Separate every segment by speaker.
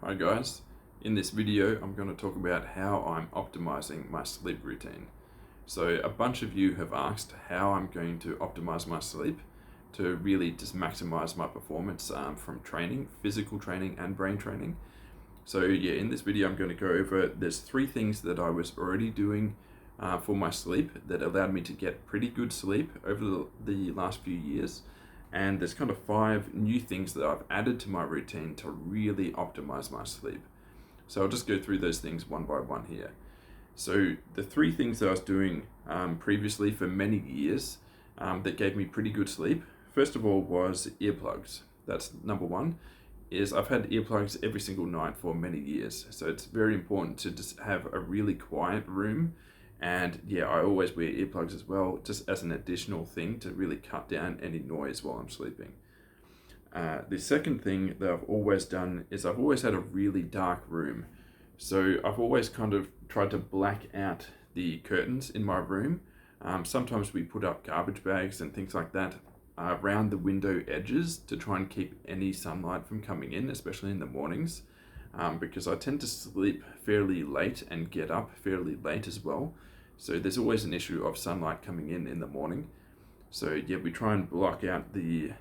Speaker 1: Hi guys, in this video I'm going to talk about how I'm optimizing my sleep routine. So a bunch of you have asked how I'm going to optimize my sleep to really just maximize my performance from training, physical training and brain training. So yeah, in this video I'm going to go over, there's 3 things that I was already doing for my sleep that allowed me to get pretty good sleep over the last few years. And there's kind of 5 new things that I've added to my routine to really optimize my sleep. So I'll just go through those things one by one here. So the 3 things that I was doing previously for many years that gave me pretty good sleep, first of all was earplugs. That's number 1, is I've had earplugs every single night for many years. So it's very important to just have a really quiet room. And yeah, I always wear earplugs as well, just as an additional thing to really cut down any noise while I'm sleeping. The second thing that I've always done is I've always had a really dark room. So I've always kind of tried to black out the curtains in my room. Sometimes we put up garbage bags and things like that around the window edges to try and keep any sunlight from coming in, especially in the mornings. Because I tend to sleep fairly late and get up fairly late as well. So there's always an issue of sunlight coming in the morning. So yeah, we try and block out the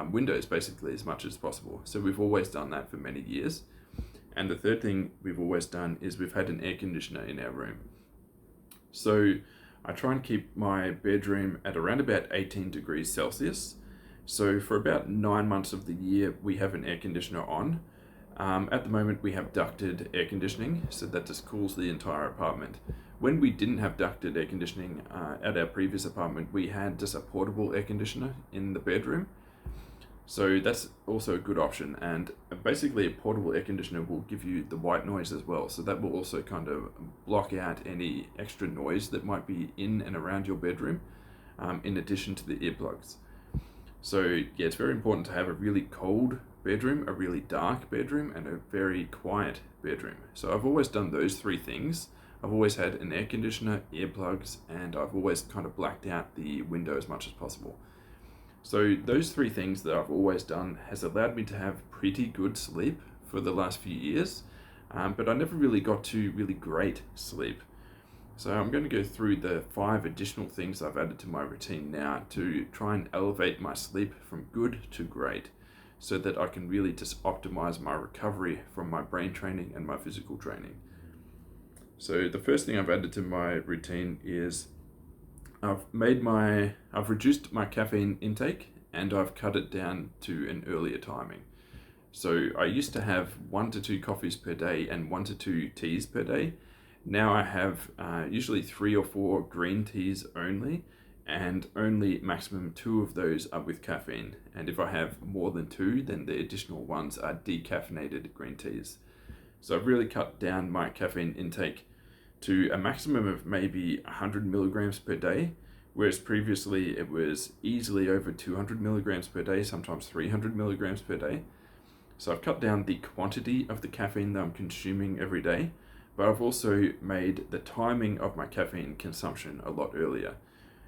Speaker 1: windows basically as much as possible. So we've always done that for many years. And the third thing we've always done is we've had an air conditioner in our room. So I try and keep my bedroom at around about 18 degrees Celsius. So for about 9 months of the year, we have an air conditioner on. At the moment we have ducted air conditioning, so that just cools the entire apartment. When we didn't have ducted air conditioning at our previous apartment, we had just a portable air conditioner in the bedroom. So that's also a good option, and basically a portable air conditioner will give you the white noise as well, so that will also kind of block out any extra noise that might be in and around your bedroom, in addition to the earplugs. So yeah, it's very important to have a really cold bedroom, a really dark bedroom, and a very quiet bedroom. So I've always done those 3 things. I've always had an air conditioner, earplugs, and I've always kind of blacked out the window as much as possible. So those 3 things that I've always done has allowed me to have pretty good sleep for the last few years, but I never really got to really great sleep. So I'm going to go through the 5 additional things I've added to my routine now to try and elevate my sleep from good to great, so that I can really just optimize my recovery from my brain training and my physical training. So the first thing I've added to my routine is I've reduced my caffeine intake and I've cut it down to an earlier timing. So I used to have 1 to 2 coffees per day and 1 to 2 teas per day. Now I have usually 3 or 4 green teas only, and only maximum 2 of those are with caffeine. And if I have more than 2, then the additional ones are decaffeinated green teas. So I've really cut down my caffeine intake to a maximum of maybe 100 milligrams per day, whereas previously it was easily over 200 milligrams per day, sometimes 300 milligrams per day. So I've cut down the quantity of the caffeine that I'm consuming every day, but I've also made the timing of my caffeine consumption a lot earlier.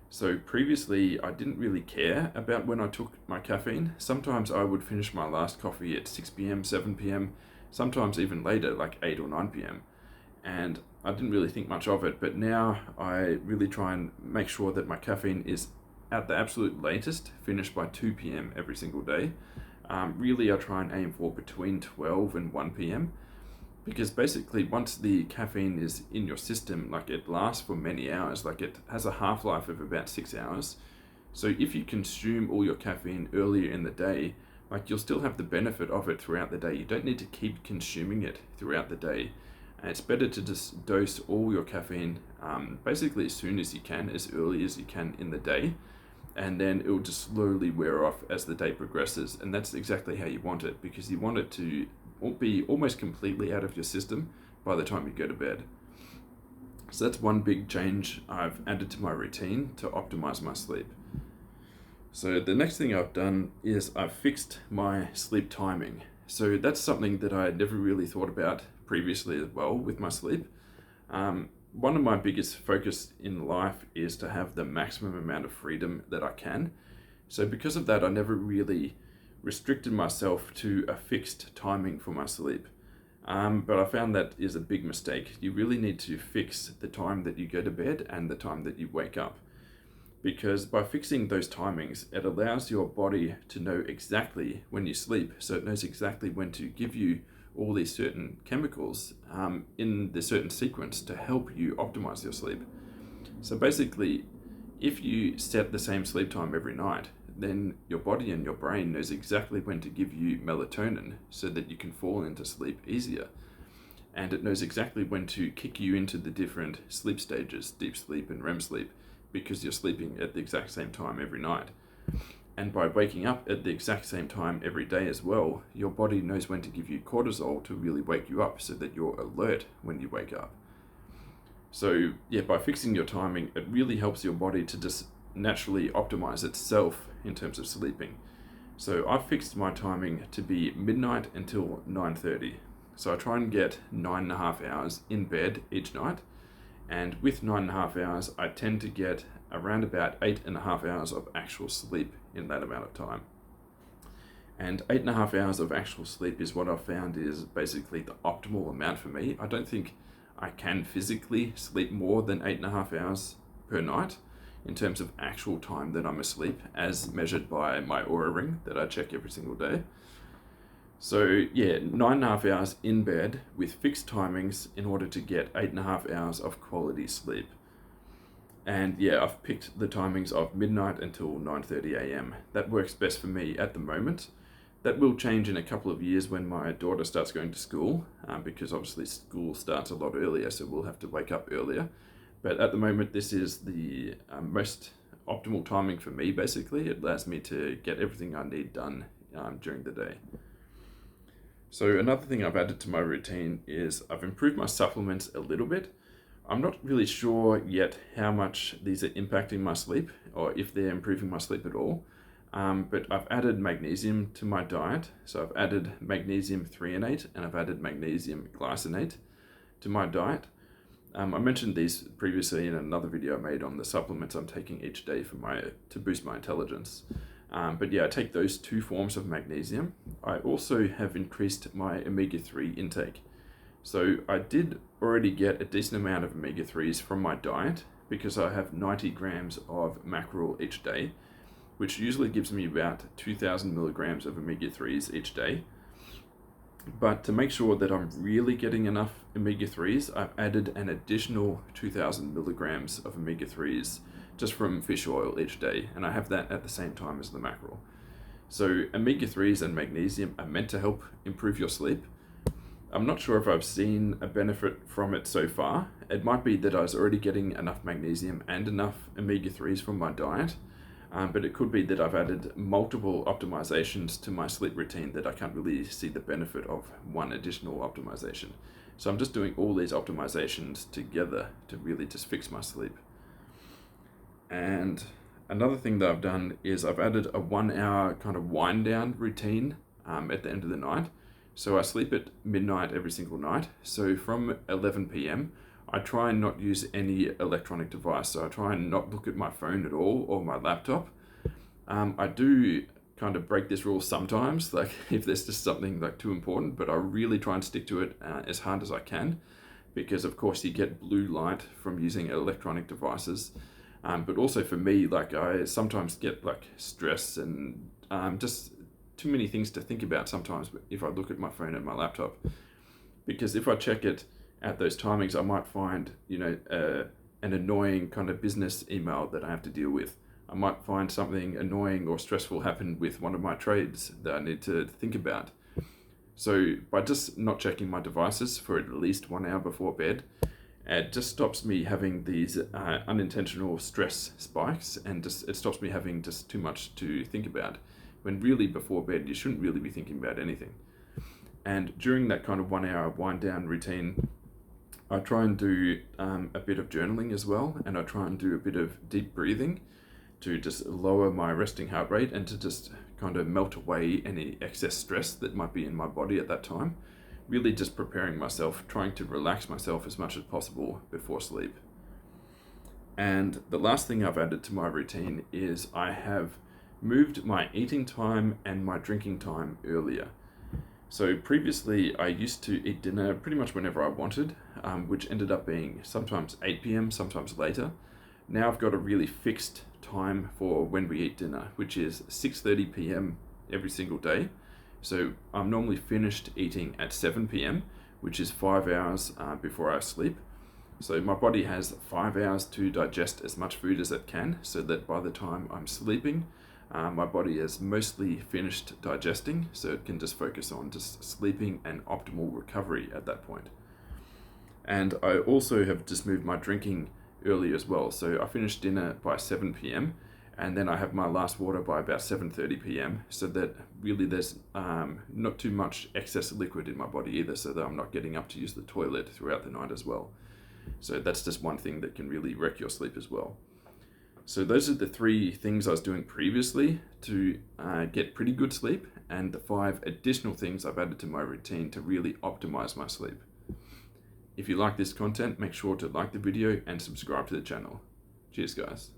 Speaker 1: So previously I didn't really care about when I took my caffeine. Sometimes I would finish my last coffee at 6 p.m, 7 p.m, sometimes even later, like 8 or 9 p.m. And I didn't really think much of it, but now I really try and make sure that my caffeine is at the absolute latest finished by 2 p.m. every single day. Really I try and aim for between 12 and 1 p.m. because basically once the caffeine is in your system, like it lasts for many hours, like it has a half-life of about 6 hours. So if you consume all your caffeine earlier in the day, like you'll still have the benefit of it throughout the day. You don't need to keep consuming it throughout the day. And it's better to just dose all your caffeine basically as soon as you can, as early as you can in the day, and then it will just slowly wear off as the day progresses. And that's exactly how you want it, because you want it to be almost completely out of your system by the time you go to bed. So that's one big change I've added to my routine to optimize my sleep. So the next thing I've done is I've fixed my sleep timing. So that's something that I had never really thought about previously as well with my sleep. One of my biggest focus in life is to have the maximum amount of freedom that I can. So because of that, I never really restricted myself to a fixed timing for my sleep. But I found that is a big mistake. You really need to fix the time that you go to bed and the time that you wake up. Because by fixing those timings, it allows your body to know exactly when you sleep. So it knows exactly when to give you all these certain chemicals in the certain sequence to help you optimize your sleep. So basically, if you set the same sleep time every night, then your body and your brain knows exactly when to give you melatonin so that you can fall into sleep easier. And it knows exactly when to kick you into the different sleep stages, deep sleep and REM sleep, because you're sleeping at the exact same time every night. And by waking up at the exact same time every day as well, your body knows when to give you cortisol to really wake you up so that you're alert when you wake up. So yeah, by fixing your timing, it really helps your body to just naturally optimize itself in terms of sleeping. So I've fixed my timing to be midnight until 9:30. So I try and get 9.5 hours in bed each night. And with 9.5 hours, I tend to get around about 8.5 hours of actual sleep in that amount of time. And 8.5 hours of actual sleep is what I've found is basically the optimal amount for me. I don't think I can physically sleep more than 8.5 hours per night in terms of actual time that I'm asleep, as measured by my Oura ring that I check every single day. So yeah, 9.5 hours in bed with fixed timings in order to get 8.5 hours of quality sleep. And yeah, I've picked the timings of midnight until 9:30 a.m. That works best for me at the moment. That will change in a couple of years when my daughter starts going to school, because obviously school starts a lot earlier, so we'll have to wake up earlier. But at the moment, this is the most optimal timing for me, basically. It allows me to get everything I need done during the day. So another thing I've added to my routine is I've improved my supplements a little bit. I'm not really sure yet how much these are impacting my sleep or if they're improving my sleep at all. But I've added magnesium to my diet. So I've added magnesium threonate and I've added magnesium glycinate to my diet. I mentioned these previously in another video I made on the supplements I'm taking each day to boost my intelligence. But yeah, I take those two forms of magnesium. I also have increased my omega-3 intake. So I did already get a decent amount of omega-3s from my diet because I have 90 grams of mackerel each day, which usually gives me about 2,000 milligrams of omega-3s each day. But to make sure that I'm really getting enough omega-3s, I've added an additional 2,000 milligrams of omega-3s just from fish oil each day, and I have that at the same time as the mackerel. So omega-3s and magnesium are meant to help improve your sleep. I'm not sure if I've seen a benefit from it so far. It might be that I was already getting enough magnesium and enough omega-3s from my diet, but it could be that I've added multiple optimizations to my sleep routine that I can't really see the benefit of one additional optimization. So I'm just doing all these optimizations together to really just fix my sleep. And another thing that I've done is I've added a 1 hour kind of wind down routine at the end of the night. So I sleep at midnight every single night. So from 11 p.m, I try and not use any electronic device. So I try and not look at my phone at all or my laptop. I do kind of break this rule sometimes, like if there's just something like too important, but I really try and stick to it as hard as I can, because of course you get blue light from using electronic devices. But also for me, like I sometimes get like stress and just too many things to think about sometimes if I look at my phone and my laptop. Because if I check it at those timings, I might find, an annoying kind of business email that I have to deal with. I might find something annoying or stressful happen with one of my trades that I need to think about. So by just not checking my devices for at least 1 hour before bed, it just stops me having these unintentional stress spikes, and it stops me having just too much to think about, when really before bed you shouldn't really be thinking about anything. And during that kind of 1 hour wind down routine, I try and do a bit of journaling as well, and I try and do a bit of deep breathing to just lower my resting heart rate and to just kind of melt away any excess stress that might be in my body at that time. Really just preparing myself, trying to relax myself as much as possible before sleep. And the last thing I've added to my routine is I have moved my eating time and my drinking time earlier. So previously I used to eat dinner pretty much whenever I wanted, which ended up being sometimes 8 p.m, sometimes later. Now I've got a really fixed time for when we eat dinner, which is 6:30 p.m. every single day. So I'm normally finished eating at 7 p.m, which is 5 hours before I sleep. So my body has 5 hours to digest as much food as it can, so that by the time I'm sleeping, my body is mostly finished digesting, so it can just focus on just sleeping and optimal recovery at that point. And I also have just moved my drinking early as well. So I finish dinner by 7 p.m, and then I have my last water by about 7:30 p.m, so that really there's not too much excess liquid in my body either, so that I'm not getting up to use the toilet throughout the night as well. So that's just one thing that can really wreck your sleep as well. So those are the 3 things I was doing previously to get pretty good sleep, and the 5 additional things I've added to my routine to really optimize my sleep. If you like this content, make sure to like the video and subscribe to the channel. Cheers, guys.